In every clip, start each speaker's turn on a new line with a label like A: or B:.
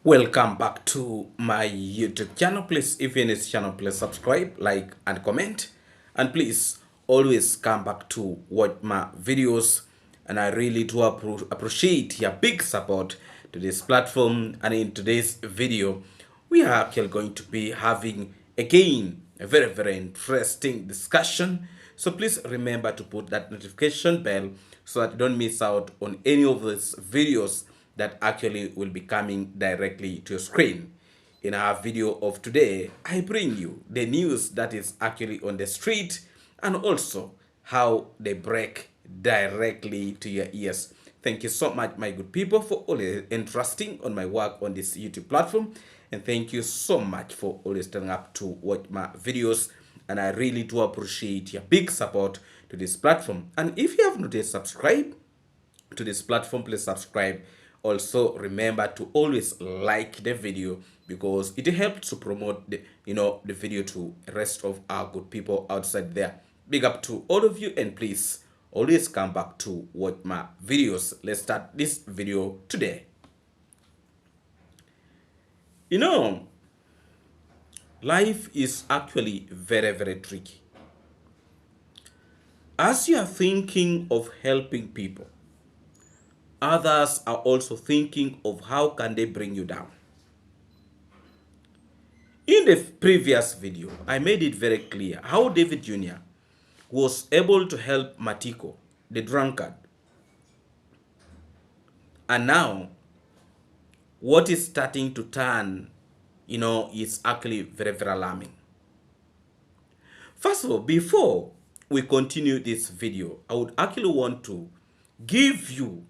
A: Welcome back to my YouTube channel. Please, if you're in this channel, please subscribe, like, and comment. And please always come back to watch my videos. And I really do appreciate your big support to this platform. And in today's video, we are actually going to be having again a very interesting discussion. So please remember to put that notification bell so that you don't miss out on any of these videos that actually will be coming directly to your screen. In our video of today, I bring you the news that is actually on the street and also how they break directly to your ears. Thank you so much, my good people, for always entrusting on my work on this YouTube platform. And thank you so much for always turning up to watch my videos. And I really do appreciate your big support to this platform. And if you have not yet subscribed to this platform, please subscribe. Also remember to always like the video because it helps to promote the video to the rest of our good people outside there. Big up to all of you, and please always come back to watch my videos. Let's start this video today. Life is actually very tricky. As you are thinking of helping people, others are also thinking of how can they bring you down. In the previous video, I made it very clear how David Jr. was able to help Matiko, the drunkard. And now, what is starting to turn, is actually very alarming. First of all, before we continue this video, I would actually want to give you,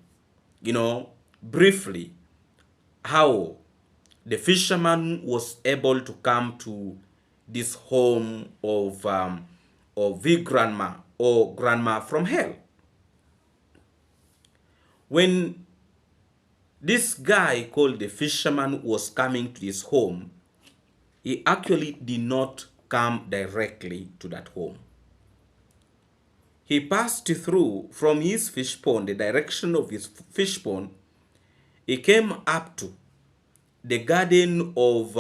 A: briefly how the fisherman was able to come to this home of the grandma or grandma from hell. When this guy called the fisherman was coming to this home, he actually did not come directly to that home. He passed through from his fish pond, the direction of his fish pond. He came up to the garden of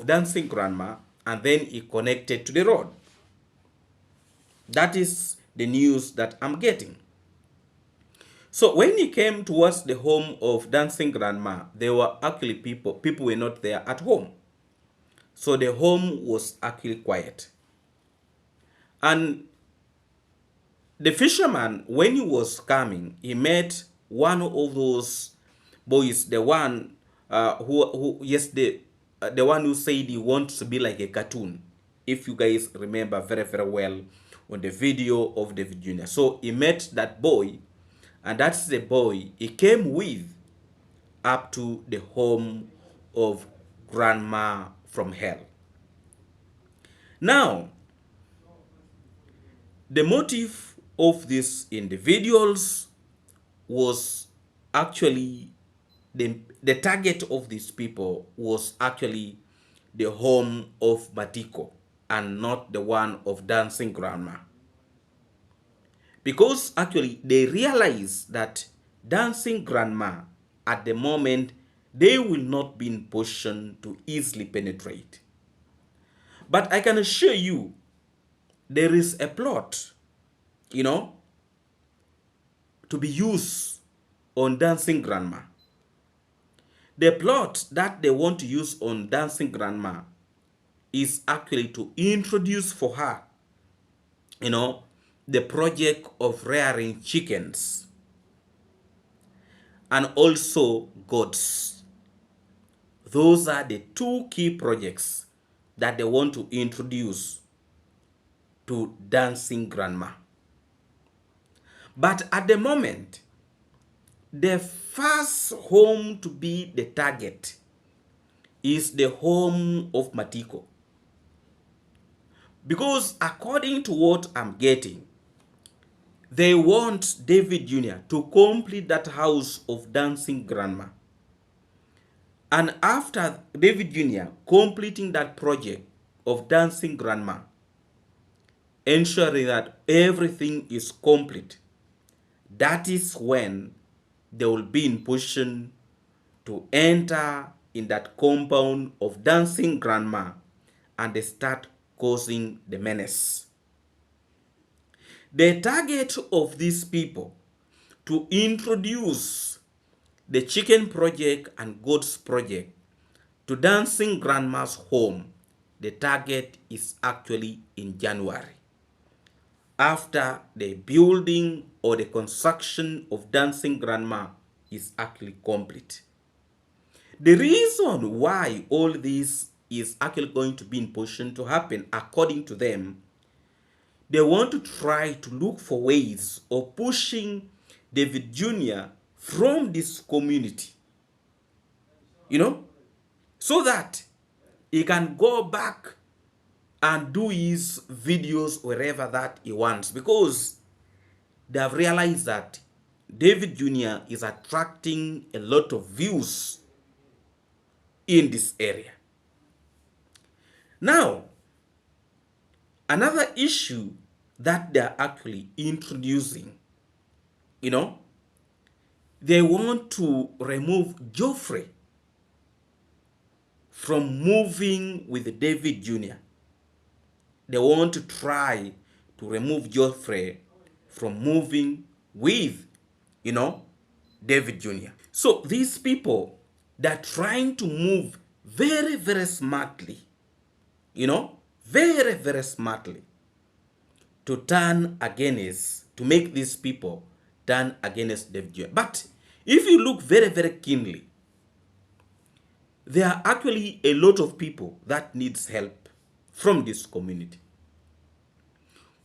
A: dancing grandma, and then he connected to the road. That is the news that I'm getting. So when he came towards the home of dancing grandma, there were actually people were not there at home. So the home was actually quiet. And the fisherman, when he was coming, he met one of those boys, the one the one who said he wants to be like a cartoon. If you guys remember very well on the video of David Jr. So he met that boy, and that's the boy he came with up to the home of grandma from hell. Now, the motive of these individuals was actually the target of these people was actually the home of Matiko and not the one of dancing grandma. Because actually they realize that dancing grandma at the moment, they will not be in position to easily penetrate. But I can assure you, there is a plot, to be used on dancing grandma. The plot that they want to use on dancing grandma is actually to introduce for her, the project of rearing chickens and also goats. Those are the two key projects that they want to introduce to dancing grandma. But at the moment, the first home to be the target is the home of Matiko. Because according to what I'm getting, they want David Jr. to complete that house of dancing grandma. And after David Jr. completing that project of dancing grandma, ensuring that everything is complete, that is when they will be in position to enter in that compound of dancing grandma and they start causing the menace. The target of these people to introduce the chicken project and goats project to dancing grandma's home, the target is actually in January, after the building or the construction of dancing grandma is actually complete. The reason why all this is actually going to be in position to happen, according to them, they want to try to look for ways of pushing David Jr. from this community, so that he can go back and do his videos wherever that he wants, because they have realized that David Jr. is attracting a lot of views in this area. Now, another issue that they are actually introducing, they want to remove Geoffrey from moving with David Jr. They want to try to remove Geoffrey from moving with, David Jr. So these people, they're trying to move very, very smartly, very, very smartly to turn against, to make these people turn against David Jr. But if you look very, very keenly, there are actually a lot of people that needs help from this community.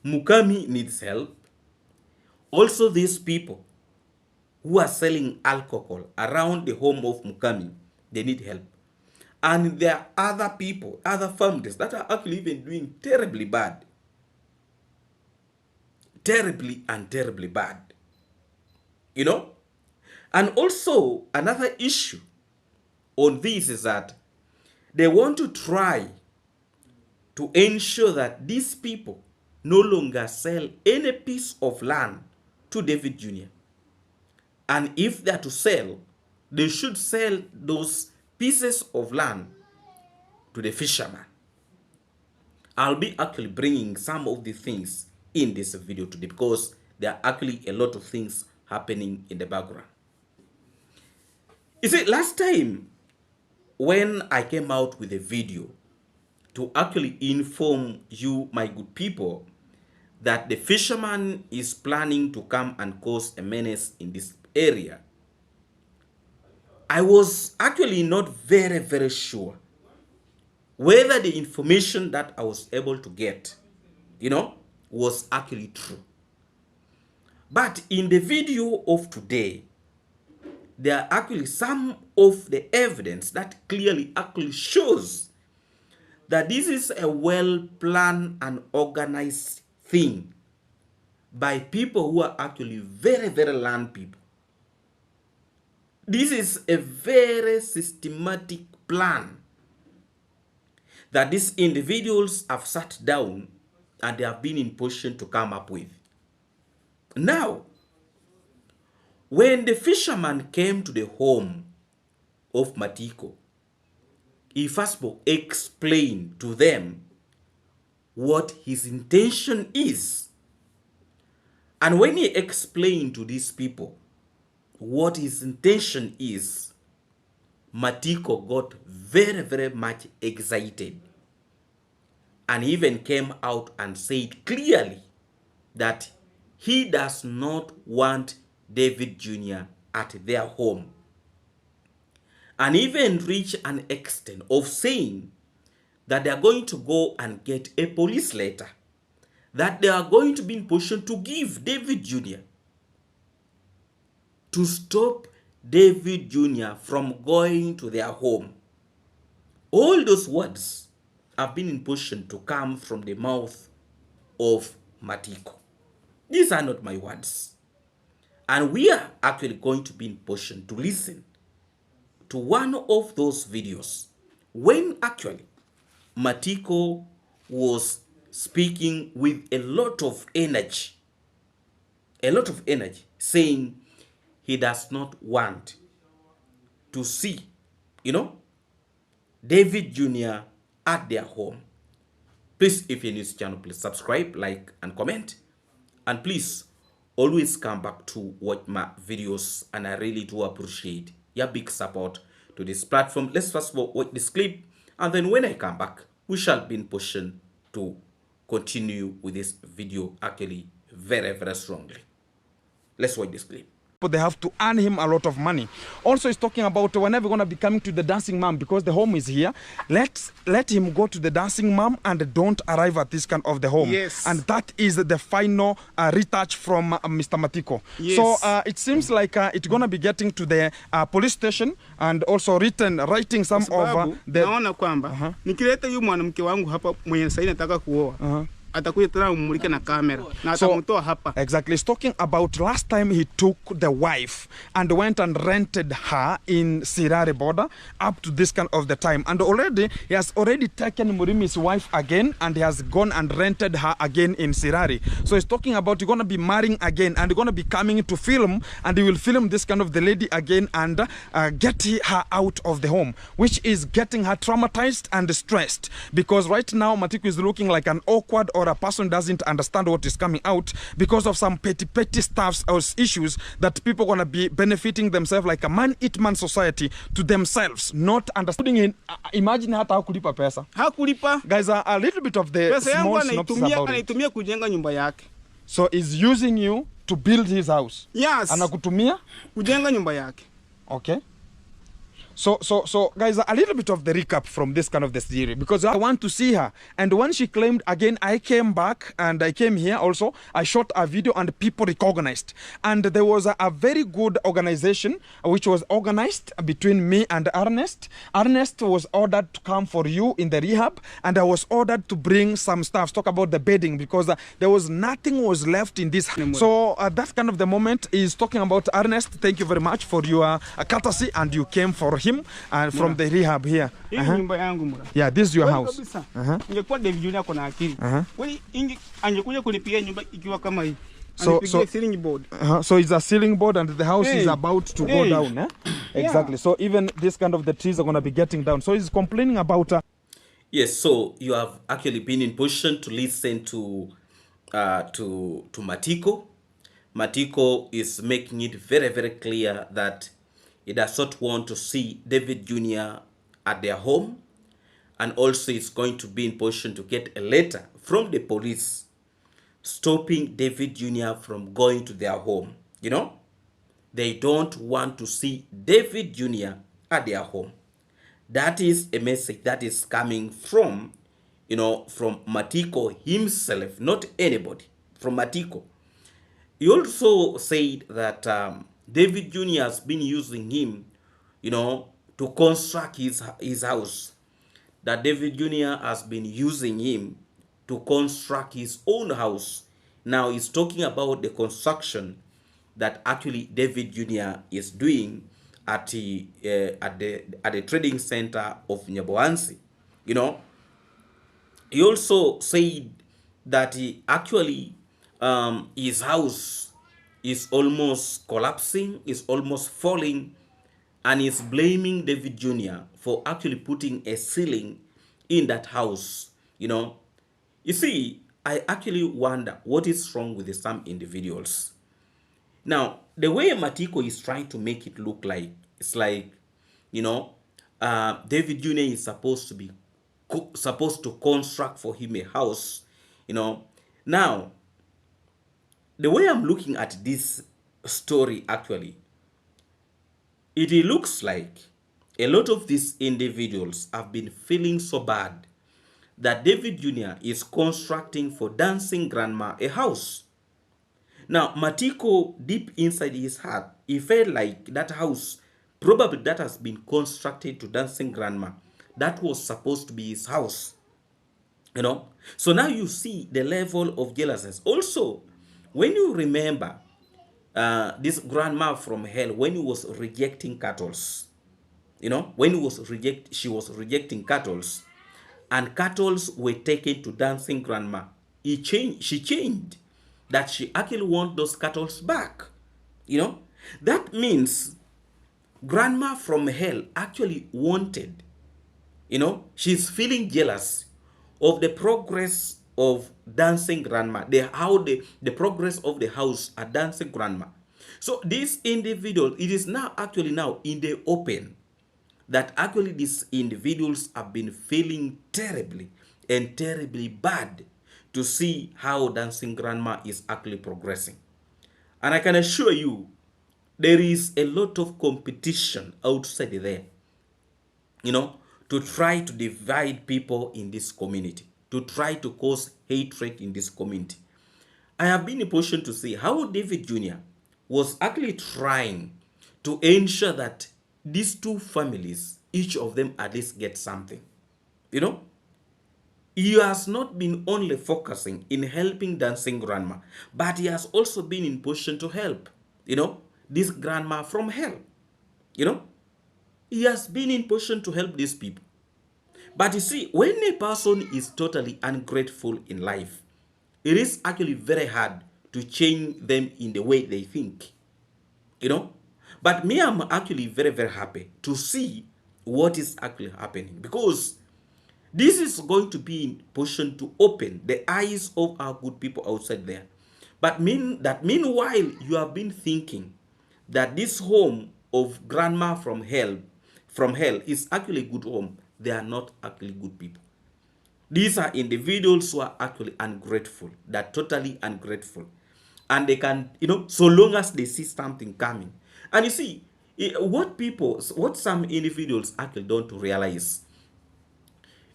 A: Mukami needs help. Also, these people who are selling alcohol around the home of Mukami, they need help. And there are other people, other families that are actually even doing terribly bad. Terribly and terribly bad. And also, another issue on this is that they want to try to ensure that these people no longer sell any piece of land to David Jr. And if they are to sell, they should sell those pieces of land to the fisherman. I'll be actually bringing some of the things in this video today, because there are actually a lot of things happening in the background. You see, last time when I came out with a video to actually inform you, my good people, that the fisherman is planning to come and cause a menace in this area, I was actually not very, very sure whether the information that I was able to get, was actually true. But in the video of today, there are actually some of the evidence that clearly actually shows that this is a well-planned and organized thing by people who are actually very, very land people. This is a very systematic plan that these individuals have sat down and they have been in position to come up with. Now, when the fisherman came to the home of Matiko, he first of all explained to them what his intention is. And when he explained to these people what his intention is, Matiko got very, very much excited and even came out and said clearly that he does not want David Jr. at their home, and even reach an extent of saying that they are going to go and get a police letter that they are going to be in position to give David Jr. to stop David Jr. from going to their home. All those words have been in position to come from the mouth of Matiko. These are not my words. And we are actually going to be in position to listen to one of those videos when actually Matiko was speaking with a lot of energy, saying he does not want to see, David Jr. at their home. Please, if you're new to this channel, please subscribe, like, and comment. And please, always come back to watch my videos. And I really do appreciate your big support to this platform. Let's first of all watch this clip. And then when I come back, we shall be in position to continue with this video actually very, very strongly. Let's watch this clip.
B: But they have to earn him a lot of money. Also, he's talking about whenever we're going to be coming to the dancing mom, because the home is here, let him go to the dancing mom and don't arrive at this kind of the home.
C: Yes.
B: And that is the final retouch from Mr. Matiko.
C: Yes.
B: So it seems like it's going to be getting to the police station and also writing some of the...
C: Naona kwamba nikileta yu mwanamke wangu hapa mwenye sasa nataka kuoa. Atakuja tena umulike na kamera na atamtoa hapa.
B: Exactly. He's talking about last time he took the wife and went and rented her in Sirare border up to this kind of the time. And already, he has already taken Murimi's wife again and he has gone and rented her again in Sirare. So he's talking about he's going to be marrying again and going to be coming to film, and he will film this kind of the lady again and get her out of the home, which is getting her traumatized and stressed, because right now Matiko is looking like an awkward or a person doesn't understand what is coming out because of some petty stuffs or issues that people gonna be benefiting themselves like a man-eat-man society to themselves, not understanding in, imagine hata hakulipa pesa.
C: Hakulipa.
B: Guys, a little bit of the
C: pesa
B: small synopsis about it.
C: Anaitumia kujenga nyumba yake.
B: So he's using you to build his house.
C: Yes.
B: Anakutumia
C: kujenga nyumba yake.
B: Okay. So guys, a little bit of the recap from this kind of the series, because I want to see her. And when she claimed again, I came back and I came here also. I shot a video and people recognized. And there was a very good organization which was organized between me and Ernest. Ernest was ordered to come for you in the rehab, and I was ordered to bring some stuff, talk about the bedding, because there was nothing was left in this. So that kind of the moment is talking about Ernest. Thank you very much for your courtesy, and you came for him from the rehab here. Yeah, this is your house.
C: Ingekuwa David Junior kuna akili. Kwani angekuja kunipigia nyumba ikiwa kama hii.
B: So
C: ceiling board.
B: So it's a ceiling board and the house is about to go down, eh? Exactly. So even this kind of the trees are going to be getting down. So he's complaining about
A: yes, so you have actually been in position to listen to Matiko. Matiko is making it very, very clear that he does not want to see David Jr. at their home, and also is going to be in position to get a letter from the police stopping David Jr. from going to their home. They don't want to see David Jr. at their home. That is a message that is coming from, from Matiko himself, not anybody, from Matiko. He also said that David Jr. has been using him, to construct his house. That David Jr. has been using him to construct his own house. Now he's talking about the construction that actually David Jr. is doing at the trading center of Nyaboansi. He also said that he actually his house is almost collapsing, is almost falling, and is blaming David Jr. for actually putting a ceiling in that house. You see, I actually wonder what is wrong with some individuals. Now, the way Matiko is trying to make it look like, it's like, David Jr. is supposed to construct for him a house, Now, the way I'm looking at this story, actually, it looks like a lot of these individuals have been feeling so bad that David Jr. is constructing for dancing grandma a house. Now, Matiko, deep inside his heart, he felt like that house, probably that has been constructed to dancing grandma, that was supposed to be his house. So now you see the level of jealousy. Also, when you remember this grandma from hell, when he was rejecting cattle, when she was rejecting cattle, and cattle were taken to dancing grandma, she changed, that she actually wants those cattle back. That means Grandma from hell actually wanted, she's feeling jealous of the progress of dancing grandma, the progress of the house at dancing grandma. So this individual, it is now actually now in the open that actually these individuals have been feeling terribly and terribly bad to see how dancing grandma is actually progressing. And I can assure you, there is a lot of competition outside there, to try to divide people in this community, to try to cause hatred in this community. I have been in a position to see how David Jr. was actually trying to ensure that these two families, each of them at least get something. You know, he has not been only focusing in helping dancing grandma, but he has also been in position to help, this grandma from hell. You know, he has been in position to help these people. But you see, when a person is totally ungrateful in life, it is actually very hard to change them in the way they think. You know? But me, I'm actually very, very happy to see what is actually happening, because this is going to be in position to open the eyes of our good people outside there. But meanwhile, you have been thinking that this home of grandma from hell is actually a good home. They are not actually good people. These are individuals who are actually ungrateful. They're totally ungrateful. And they can, so long as they see something coming. And you see, what some individuals actually don't realize,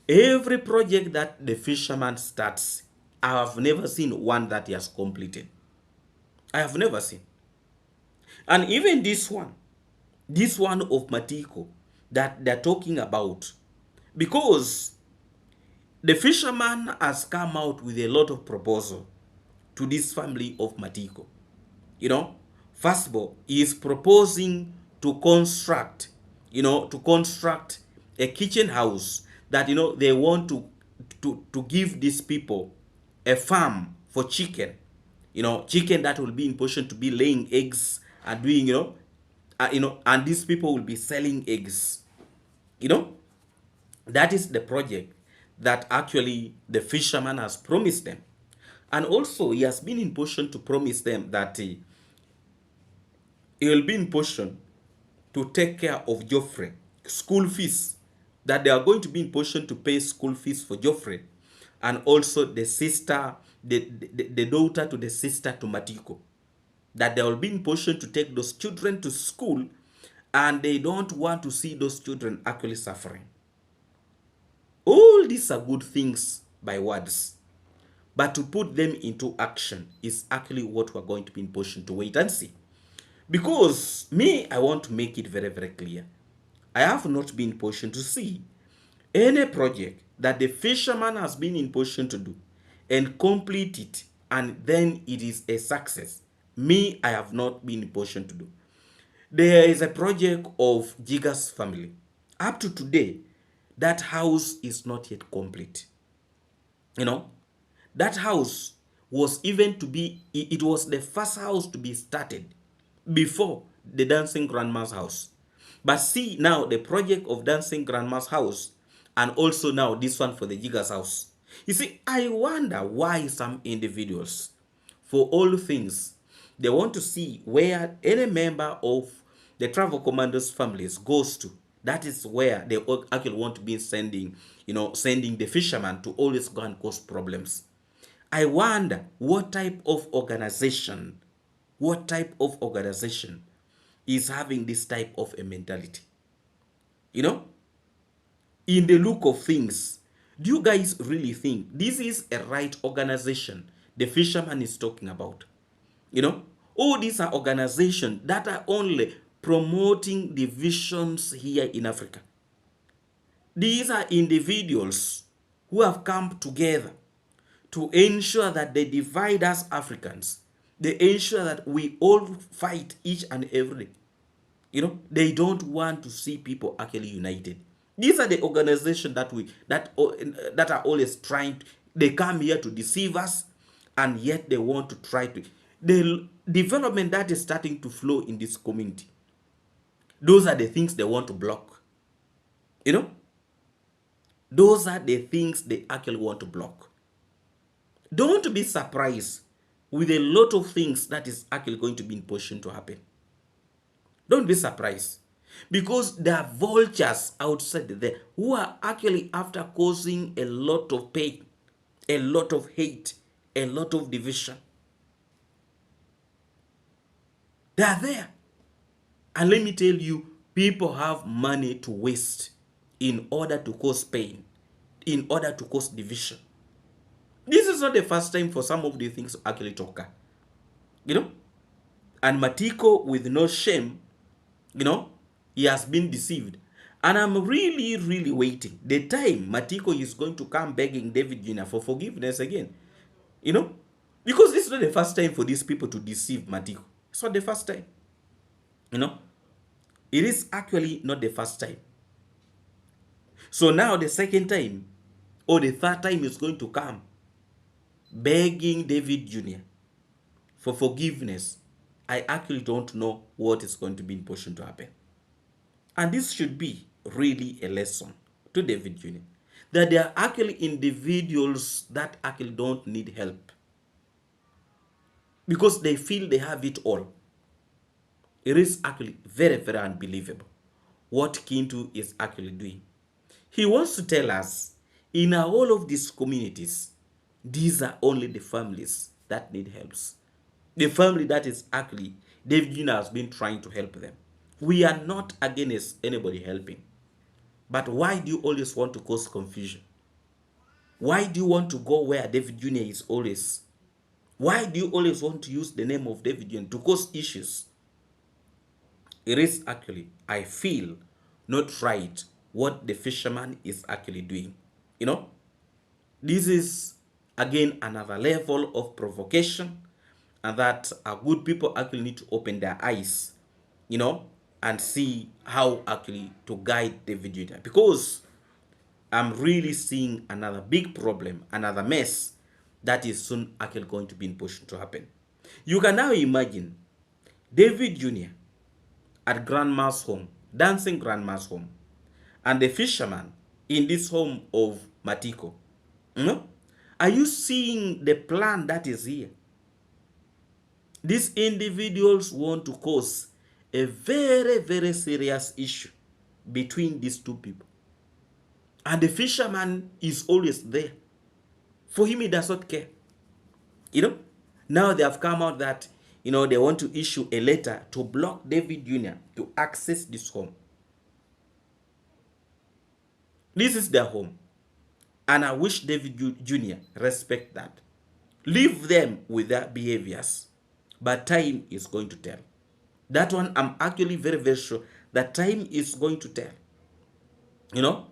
A: every project that the fisherman starts, I have never seen one that he has completed. I have never seen. And even this one of Matiko that they're talking about, because the fisherman has come out with a lot of proposal to this family of Matiko. First of all, he is proposing to construct, a kitchen house that, they want to give these people a farm for chicken, chicken that will be in position to be laying eggs and doing, and these people will be selling eggs. You know, that is the project that actually the fisherman has promised them. And also, he has been in position to promise them that he will be in position to take care of Geoffrey, school fees, that they are going to be in position to pay school fees for Geoffrey, and also the sister, the daughter to the sister to Matiko, that they will be in position to take those children to school, and they don't want to see those children actually suffering. All these are good things by words, but to put them into action is actually what we're going to be in position to wait and see. Because me, I want to make it very, very clear. I have not been in position to see any project that the fisherman has been in position to do and complete it, and then it is a success. Me, I have not been in position to do. There is a project of Jiga's family. Up to today, that house is not yet complete. That house was even to be, it was the first house to be started before the dancing grandma's house. But see now the project of dancing grandma's house, and also now this one for the Jiga's house. You see, I wonder why some individuals, for all things, they want to see where any member of the travel commanders families goes to. That is where they actually want to be sending the fisherman to always go and cause problems. I wonder what type of organization is having this type of a mentality. In the look of things, do you guys really think this is a right organization the fisherman is talking about? All these are organizations that are only promoting divisions here in Africa. These are individuals who have come together to ensure that they divide us Africans. They ensure that we all fight each and every day. They don't want to see people actually united. These are the organizations that are always trying. They come here to deceive us, and yet they want to try to. The development that is starting to flow in this community, Those are the things they want to block. You know? Those are the things they actually want to block. Don't be surprised with a lot of things that is actually going to be in position to happen. Don't be surprised. Because there are vultures outside there who are actually after causing a lot of pain, a lot of hate, a lot of division. They are there. And let me tell you, people have money to waste in order to cause pain, in order to cause division. This is not the first time for some of the things to actually occur. You know? And Matiko, with no shame, you know, he has been deceived. And I'm really, really waiting the time Matiko is going to come begging David Jr. for forgiveness again. You know? Because this is not the first time for these people to deceive Matiko. It's not the first time. You know? It is actually not the first time. So now the second time, or the third time is going to come, begging David Jr. for forgiveness. I actually don't know what is going to be in position to happen. And this should be really a lesson to David Jr. that there are actually individuals that actually don't need help because they feel they have it all. It is actually very, very unbelievable what Kintu is actually doing. He wants to tell us in all of these communities, these are only the families that need helps. The family that is actually, David Jr. has been trying to help them. We are not against anybody helping. But why do you always want to cause confusion? Why do you want to go where David Jr. is always? Why do you always want to use the name of David Jr. to cause issues? It is actually, I feel, not right what the fisherman is actually doing. You know, this is again another level of provocation, and that good people actually need to open their eyes, you know, and see how actually to guide David Jr. Because I'm really seeing another big problem, another mess that is soon actually going to be in position to happen. You can now imagine David Jr. at grandma's home, dancing grandma's home, and the fisherman in this home of Matiko. You know? Are you seeing the plan that is here? These individuals want to cause a very, very serious issue between these two people. And the fisherman is always there. For him, he does not care. You know? Now they have come out that, you know, they want to issue a letter to block David Jr. to access this home. This is their home. And I wish David Jr. respect that. Leave them with their behaviors. But time is going to tell. That one, I'm actually very, very sure that time is going to tell. You know?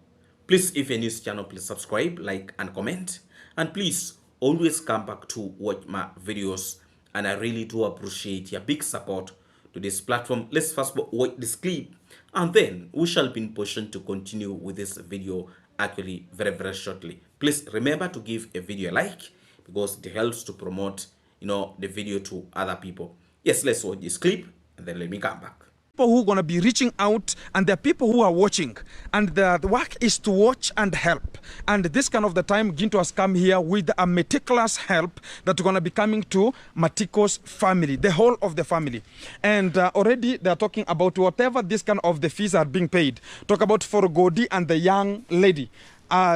A: Please, if you're new to this channel, please subscribe, like, and comment. And please, always come back to watch my videos. And I really do appreciate your big support to this platform. Let's first watch this clip, and then we shall be in position to continue with this video actually very, very shortly. Please remember to give a video a like, because it helps to promote, you know, the video to other people. Yes, let's watch this clip, and then let me come back.
B: People who are going to be reaching out, and there are people who are watching, and the work is to watch and help. And this kind of the time, Ginto has come here with a meticulous help that's going to be coming to Matiko's family, the whole of the family. And already they're talking about whatever this kind of the fees are being paid. Talk about for Godi and the young lady.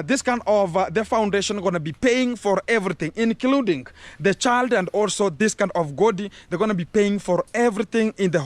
B: This kind of the foundation going to be paying for everything, including the child, and also this kind of Godi. They're going to be paying for everything in the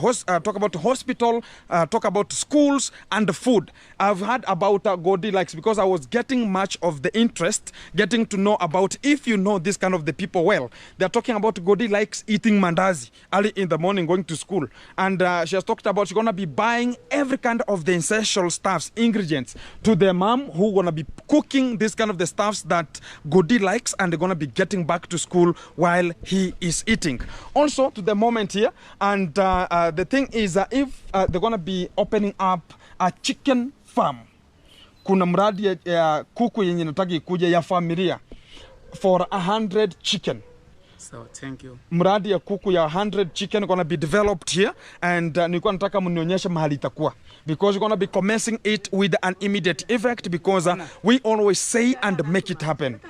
B: talk about hospital, talk about schools and food. I've heard about Godi likes, because I was getting much of the interest, getting to know about, if you know this kind of the people well. They're talking about Godi likes eating mandazi early in the morning, going to school. And she has talked about she's going to be buying every kind of the essential stuffs, ingredients to their mom, who going to be cooking this kind of the stuffs that Godi likes, and they're going to be getting back to school while he is eating. Also to the moment here, and the thing is if they're going to be opening up a chicken farm, kuna mradi ya kuku yenye nataka ikuja ya familia for 100 chicken.
C: So thank you.
B: Mradi ya kuku ya 100 chicken gonna be developed here, and nilikuwa nataka mnionyeshe mahali itakuwa, because we're gonna be commencing it with an immediate effect, because we always say and make it happen.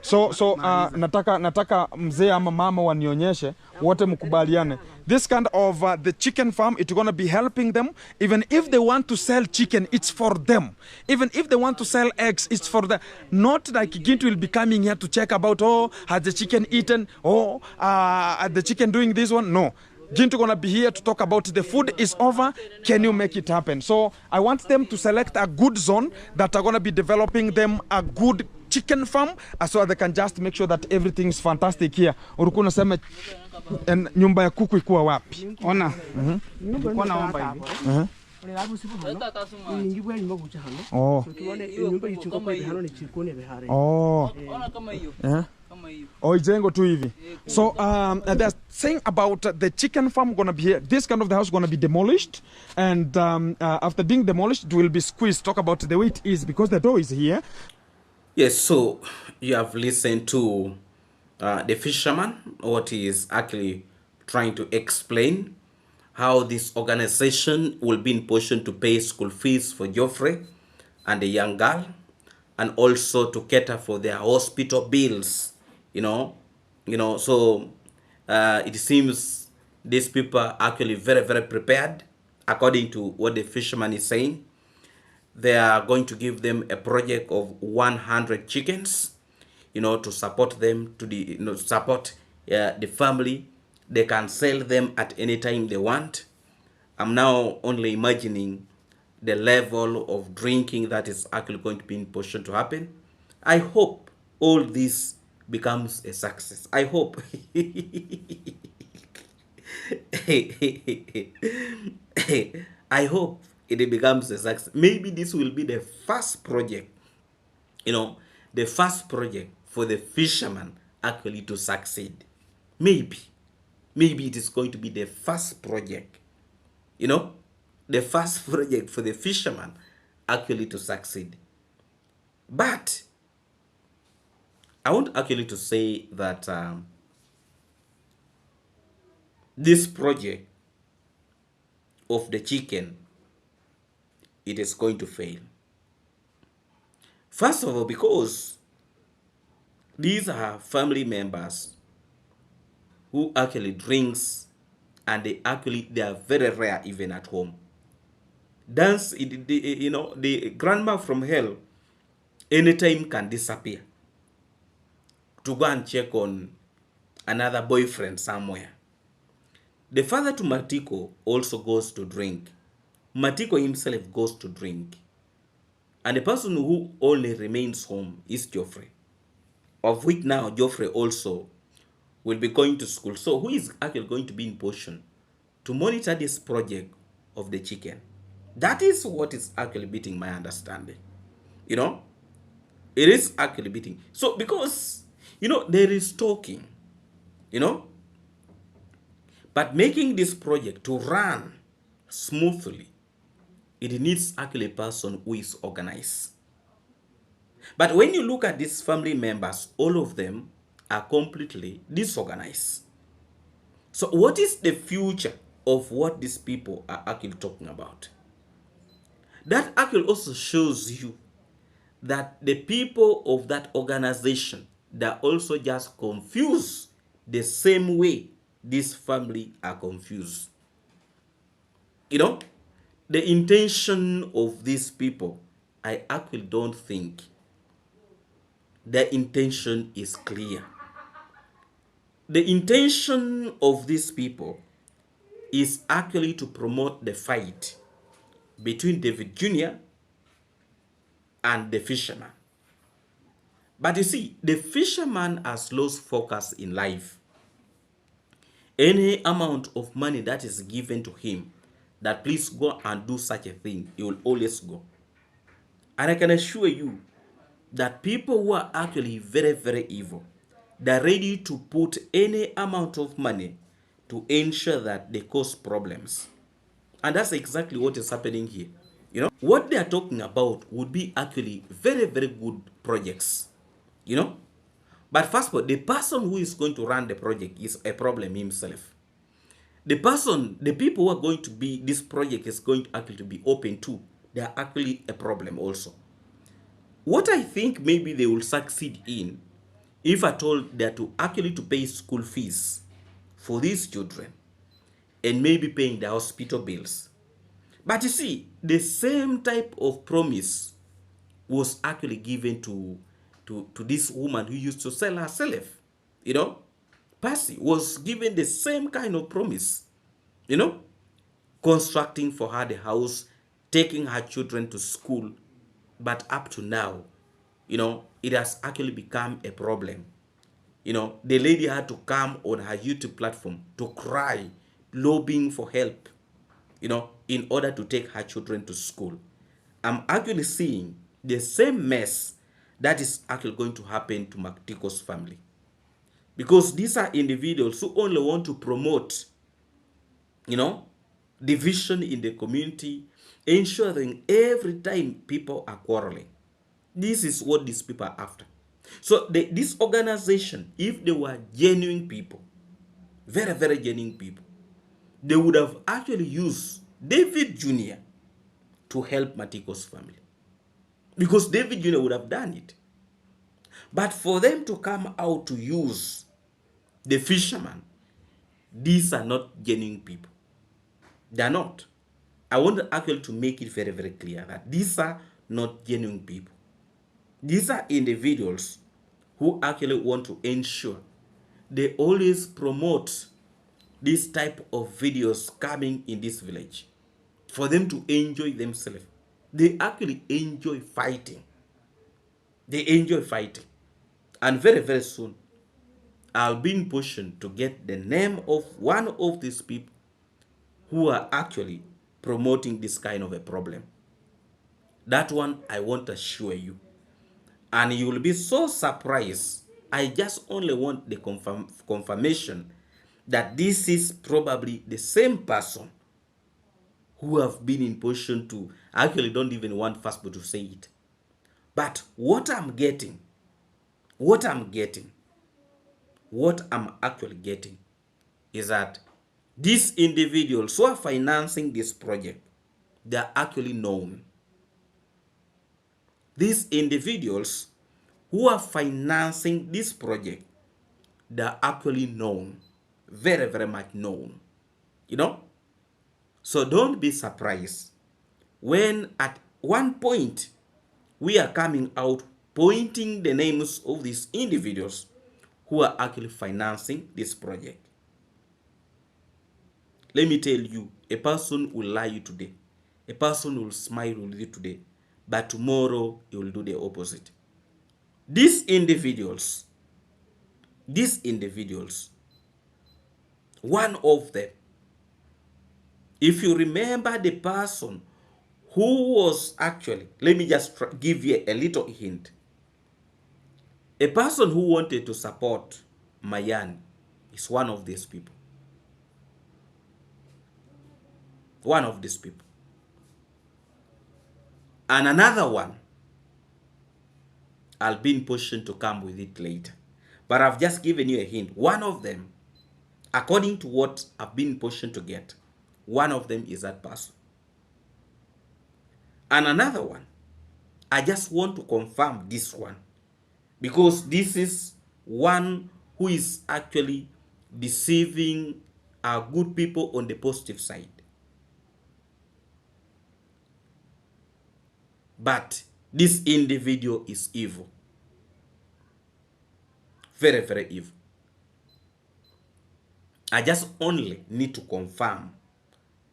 B: So nataka mzee ama mama wanionyeshe, wote mkubaliane. This kind of the chicken farm, it's gonna be helping them. Even if they want to sell chicken, it's for them. Even if they want to sell eggs, it's for them. Not like Gint will be coming here to check about, oh, has the chicken eaten? Oh, the chicken doing this one? No. Ginto gonna be here to talk about the food is over. Can you make it happen? So I want them to select a good zone that are gonna be developing them a good chicken farm, so they can just make sure that everything is fantastic here. Ulikuwa unasema nyumba ya kuku ikuwa wapi?
C: Ona. Nilikuwa naomba hivi.
B: Oh. Oh, ijengo tu hivi. So they're saying about the chicken farm gonna be here. This kind of the house gonna be demolished, and after being demolished, it will be squeezed. Talk about the way it is, because the door is here.
A: Yes, so you have listened to the fisherman, what he is actually trying to explain, how this organization will be in position to pay school fees for Geoffrey and the young girl, and also to cater for their hospital bills. So it seems these people are actually very, very prepared, according to what the fisherman is saying. They are going to give them a project of 100 chickens, to support them, to support the family. They can sell them at any time they want. I'm now only imagining the level of drinking that is actually going to be in position to happen. I hope all this becomes a success. I hope. I hope it becomes a success. Maybe this will be the first project, the first project for the fisherman actually to succeed. Maybe it is going to be the first project, the first project for the fisherman actually to succeed. But I want actually to say that this project of the chicken, it is going to fail. First of all, because these are family members who actually drinks, and they are very rare even at home. The grandma from hell anytime can disappear to go and check on another boyfriend somewhere. The father to Matiko also goes to drink. Matiko himself goes to drink. And the person who only remains home is Geoffrey, of which now Geoffrey also will be going to school. So who is actually going to be in position to monitor this project of the chicken? That is what is actually beating my understanding. It is actually beating. So because, there is talking, but making this project to run smoothly, it needs actually a person who is organized. But when you look at these family members, all of them are completely disorganized. So what is the future of what these people are actually talking about? That actually also shows you that the people of that organization, they're also just confused the same way this family are confused. The intention of these people, I actually don't think their intention is clear. The intention of these people is actually to promote the fight between David Jr. and the fisherman. But you see, the fisherman has lost focus in life. Any amount of money that is given to him, that please go and do such a thing, he will always go. And I can assure you that people who are actually very, very evil, they're ready to put any amount of money to ensure that they cause problems. And that's exactly what is happening here. What they are talking about would be actually very, very good projects. But first of all, the person who is going to run the project is a problem himself. The people who are going to be, this project is going to actually to be open to, they are actually a problem also. What I think maybe they will succeed in, if at all they're to actually to pay school fees for these children and maybe paying the hospital bills. But you see, the same type of promise was actually given to this woman who used to sell herself. You know, Percy was given the same kind of promise, you know, constructing for her the house, taking her children to school. But up to now, you know, it has actually become a problem. You know, the lady had to come on her YouTube platform to cry, lobbying for help, you know, in order to take her children to school. I'm actually seeing the same mess that is actually going to happen to Makdiko's family. Because these are individuals who only want to promote, you know, division in the community, ensuring every time people are quarreling. This is what these people are after. So this organization, if they were genuine people, very, very genuine people, they would have actually used David Jr. to help Matiko's family. Because David Jr. would have done it. But for them to come out to use the fisherman, these are not genuine people. They are not. I want actually to make it very, very clear that these are not genuine people. These are individuals who actually want to ensure they always promote this type of videos coming in this village for them to enjoy themselves. They actually enjoy fighting. They enjoy fighting. And very, very soon, I'll be in position to get the name of one of these people who are actually promoting this kind of a problem. That one I want to assure you. And you will be so surprised. I just only want the confirmation that this is probably the same person who have been in position to, actually don't even want Fastbo to say it. But what I'm actually getting is that these individuals who are financing this project, they are actually known. These individuals who are financing this project, they are actually known, very, very much known, you know. So don't be surprised when at one point we are coming out pointing the names of these individuals who are actually financing this project. Let me tell you, a person will lie you today, a person will smile with you today, but tomorrow he will do the opposite. These individuals, one of them, if you remember the person who was actually, let me just give you a little hint. A person who wanted to support Mayan is one of these people. One of these people. And another one, I'll be in position to come with it later. But I've just given you a hint. One of them, according to what I've been in position to get, one of them is that person. And another one, I just want to confirm this one, because this is one who is actually deceiving our good people on the positive side. But this individual is evil. Very, very evil. I just only need to confirm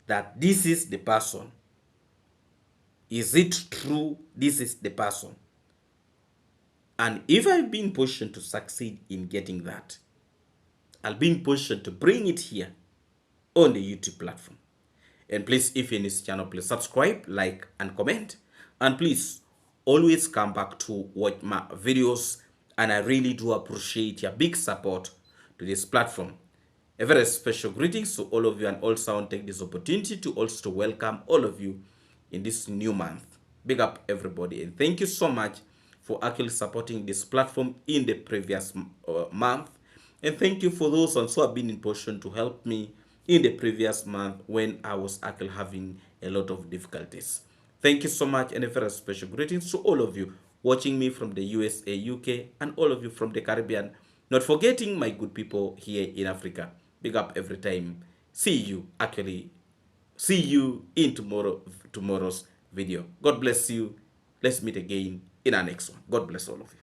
A: that this is the person. Is it true this is the person? And if I've been in position to succeed in getting that, I'll be in position to bring it here on the YouTube platform. And please, if you're in this channel, please subscribe, like, and comment. And please, always come back to watch my videos. And I really do appreciate your big support to this platform. A very special greetings to all of you, and also I want to take this opportunity to also welcome all of you in this new month. Big up everybody, and thank you so much for actually supporting this platform in the previous month. And thank you for those ones who have been in position to help me in the previous month when I was actually having a lot of difficulties. Thank you so much, and a very special greetings to all of you watching me from the USA, UK, and all of you from the Caribbean. Not forgetting my good people here in Africa. Big up every time. See you in tomorrow's video. God bless you. Let's meet again in our next one. God bless all of you.